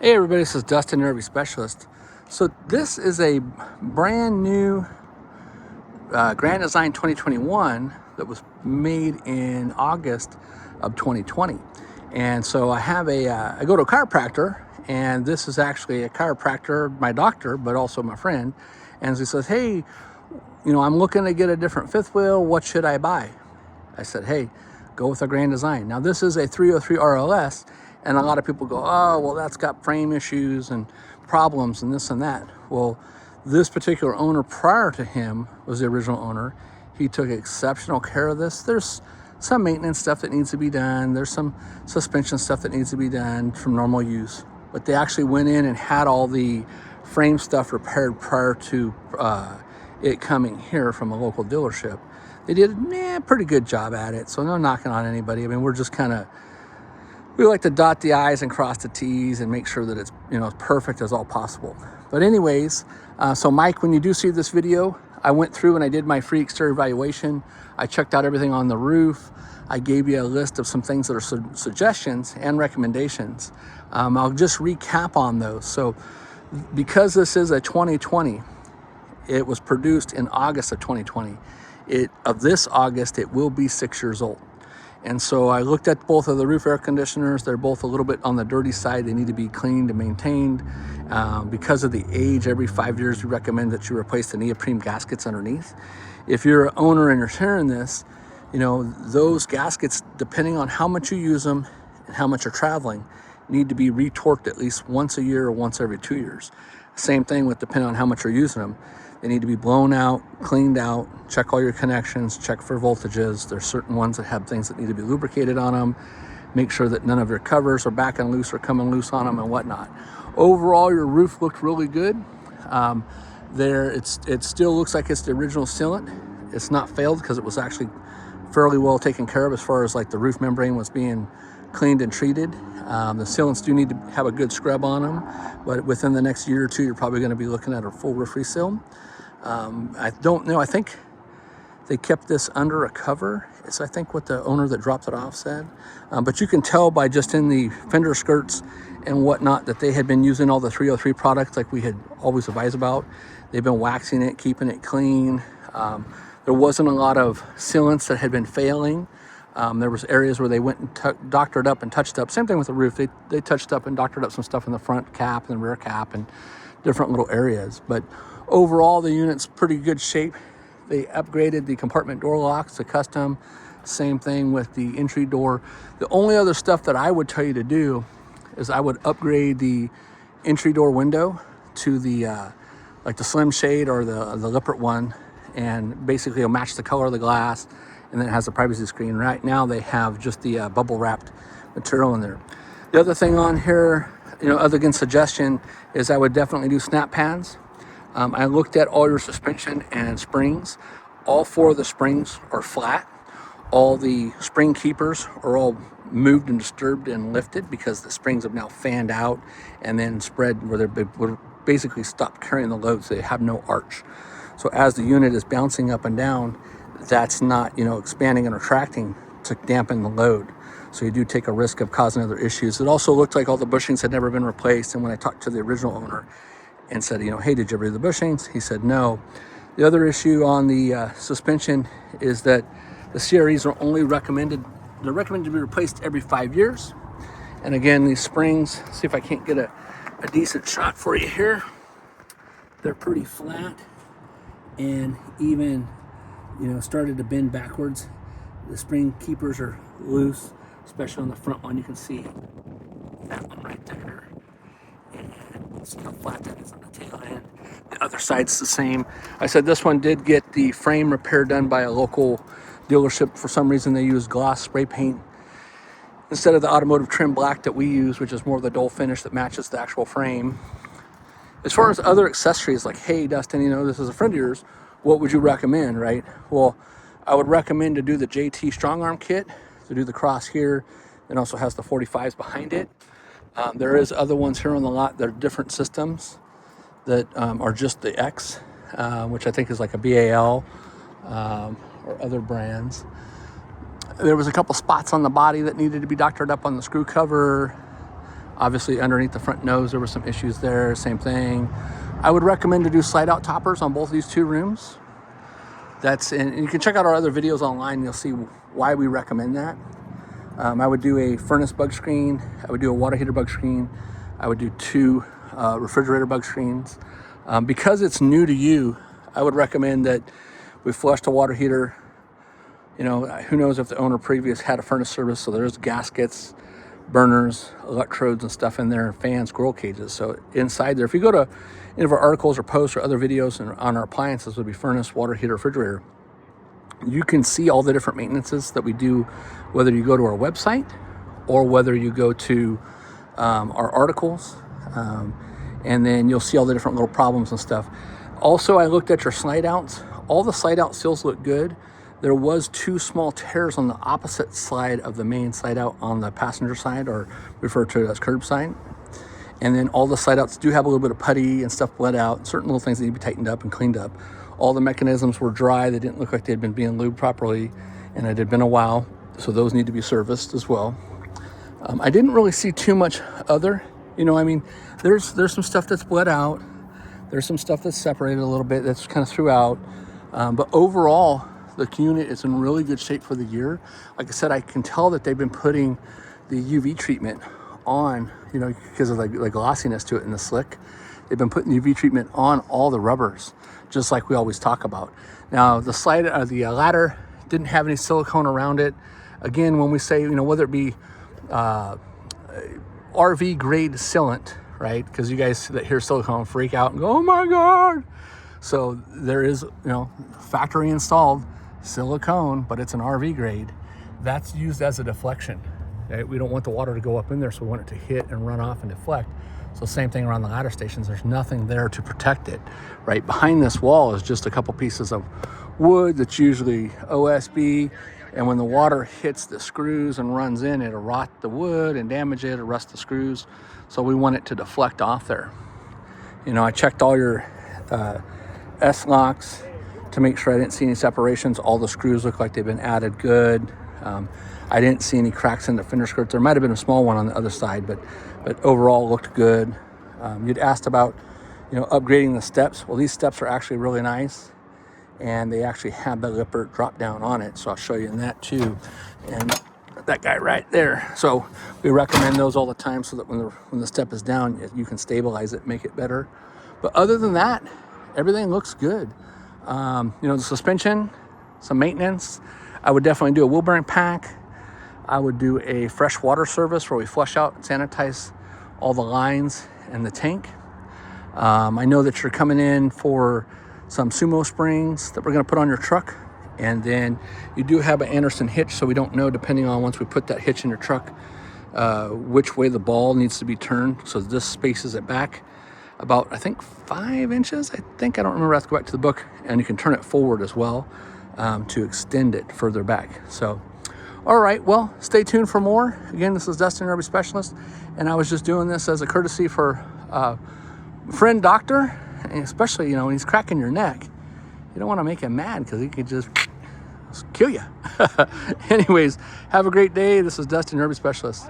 Hey everybody, this is Dustin, Nervy Specialist. So this is a brand new Grand Design 2021 that was made in August of 2020. And so I have I go to a chiropractor, and this is actually a chiropractor, my doctor, but also my friend. And he says, hey, I'm looking to get a different fifth wheel. What should I buy? I said, hey, go with a Grand Design. Now this is a 303 RLS, and a lot of people go, oh, well, that's got frame issues and problems and this and that. Well, this particular owner prior to him was the original owner. He took exceptional care of this. There's some maintenance stuff that needs to be done. There's some suspension stuff that needs to be done from normal use. But they actually went in and had all the frame stuff repaired prior to it coming here from a local dealership. They did a pretty good job at it, so no knocking on anybody. I mean, we're just we like to dot the I's and cross the T's and make sure that it's as perfect as all possible. But anyways, so Mike, when you do see this video, I went through and I did my free exterior evaluation. I checked out everything on the roof. I gave you a list of some things that are suggestions and recommendations. I'll just recap on those. So because this is a 2020, it was produced in August of 2020. This August, it will be 6 years old. And so I looked at both of the roof air conditioners. They're both a little bit on the dirty side. They need to be cleaned and maintained. Because of the age, every 5 years, we recommend that you replace the neoprene gaskets underneath. If you're an owner and you're hearing this, those gaskets, depending on how much you use them and how much you're traveling, need to be retorqued at least once a year or once every 2 years. Same thing with depending on how much you're using them. They need to be blown out, cleaned out, check all your connections, check for voltages. There's certain ones that have things that need to be lubricated on them. Make sure that none of your covers are backing loose or coming loose on them and whatnot. Overall, your roof looked really good. It still looks like it's the original sealant. It's not failed because it was actually fairly well taken care of as far as like the roof membrane was being cleaned and treated. The sealants do need to have a good scrub on them, but within the next year or two, you're probably going to be looking at a full roof reseal. I don't know. I think they kept this under a cover. It's, I think, what the owner that dropped it off said. But you can tell by just in the fender skirts and whatnot that they had been using all the 303 products like we had always advised about. They've been waxing it, keeping it clean. There wasn't a lot of sealants that had been failing. There was areas where they went and doctored up and touched up. Same thing with the roof. They touched up and doctored up some stuff in the front cap and the rear cap and different little areas. But overall, the unit's pretty good shape. They upgraded the compartment door locks to custom. Same thing with the entry door. The only other stuff that I would tell you to do is I would upgrade the entry door window to the like the slim shade or the Lippert one, and basically it'll match the color of the glass. And then it has a privacy screen. Right now they have just the bubble wrapped material in there. The other thing on here, other than suggestion, is I would definitely do snap pads. I looked at all your suspension and springs. All 4 of the springs are flat. All the spring keepers are all moved and disturbed and lifted because the springs have now fanned out and then spread where they're basically stopped carrying the load, so they have no arch. So as the unit is bouncing up and down, that's not, expanding and retracting to dampen the load. So you do take a risk of causing other issues. It also looked like all the bushings had never been replaced. And when I talked to the original owner and said, hey, did you ever do the bushings? He said, no. The other issue on the suspension is that the CREs are only recommended to be replaced every 5 years. And again, these springs, see if I can't get a decent shot for you here. They're pretty flat and even started to bend backwards. The spring keepers are loose, especially on the front one. You can see that one right there. And see how flat that is on the tail end. The other side's the same. I said this one did get the frame repair done by a local dealership. For some reason, they used gloss spray paint instead of the automotive trim black that we use, which is more of the dull finish that matches the actual frame. As far as other accessories, like, hey, Dustin, this is a friend of yours, what would you recommend, right? Well, I would recommend to do the JT Strong Arm kit, to do the cross here. It also has the 45s behind it. There is other ones here on the lot. There are different systems that are just the X, which I think is like a BAL or other brands. There was a couple spots on the body that needed to be doctored up on the screw cover. Obviously underneath the front nose, there were some issues there, same thing. I would recommend to do slide out toppers on both of these two rooms. And you can check out our other videos online and you'll see why we recommend that. I would do a furnace bug screen. I would do a water heater bug screen. I would do 2 refrigerator bug screens. Because it's new to you, I would recommend that we flush the water heater. You know, who knows if the owner previous had a furnace service, so there's gaskets, burners, electrodes and stuff in there, fans, squirrel cages. So inside there, if you go to any of our articles or posts or other videos on our appliances, would be furnace, water heater, refrigerator, you can see all the different maintenances that we do, whether you go to our website or whether you go to our articles, and then you'll see all the different little problems and stuff. Also, I looked at your slide outs. All the slide out seals look good. There was 2 small tears on the opposite side of the main slide out on the passenger side, or referred to as curbside. And then all the slide outs do have a little bit of putty and stuff bled out, certain little things that need to be tightened up and cleaned up. All the mechanisms were dry. They didn't look like they'd been being lubed properly, and it had been a while, so those need to be serviced as well. I didn't really see too much other, you know, I mean, there's some stuff that's bled out. There's some stuff that's separated a little bit that's kind of throughout. But overall, the unit is in really good shape for the year. Like I said, I can tell that they've been putting the UV treatment on, you know, because of the glossiness to it in the slick. They've been putting UV treatment on all the rubbers, just like we always talk about. Now, the ladder didn't have any silicone around it. Again, when we say, you know, whether it be RV grade sealant, right? Because you guys that hear silicone freak out and go, oh my God. So there is, you know, factory installed silicone, but it's an RV grade. That's used as a deflection. Right? We don't want the water to go up in there, so we want it to hit and run off and deflect. So same thing around the ladder stations. There's nothing there to protect it, right? Behind this wall is just a couple pieces of wood that's usually OSB, and when the water hits the screws and runs in, it'll rot the wood and damage it or rust the screws. So we want it to deflect off there. You know, I checked all your S-locks to make sure I didn't see any separations. All the screws look like they've been added good. I didn't see any cracks in the fender skirts. There might have been a small one on the other side, but overall looked good. You'd asked about, you know, upgrading the steps. Well, these steps are actually really nice, and they actually have the lipper drop down on it. So I'll show you in that too. And that guy right there. So we recommend those all the time so that when the step is down, you can stabilize it, make it better. But other than that, everything looks good. You know, the suspension, some maintenance. I would definitely do a wheel bearing pack. I would do a fresh water service where we flush out and sanitize all the lines and the tank. I know that you're coming in for some sumo springs that we're going to put on your truck. And then you do have an Anderson hitch, so we don't know, depending on once we put that hitch in your truck, which way the ball needs to be turned. So this spaces it back about, I think, 5 inches. I don't remember. I have to go back to the book. And you can turn it forward as well to extend it further back. So, all right, well, stay tuned for more. Again, this is Dustin, RV Specialist, and I was just doing this as a courtesy for friend doctor, and especially, you know, when he's cracking your neck. You don't want to make him mad because he could just kill you. Anyways, have a great day. This is Dustin, RV Specialist.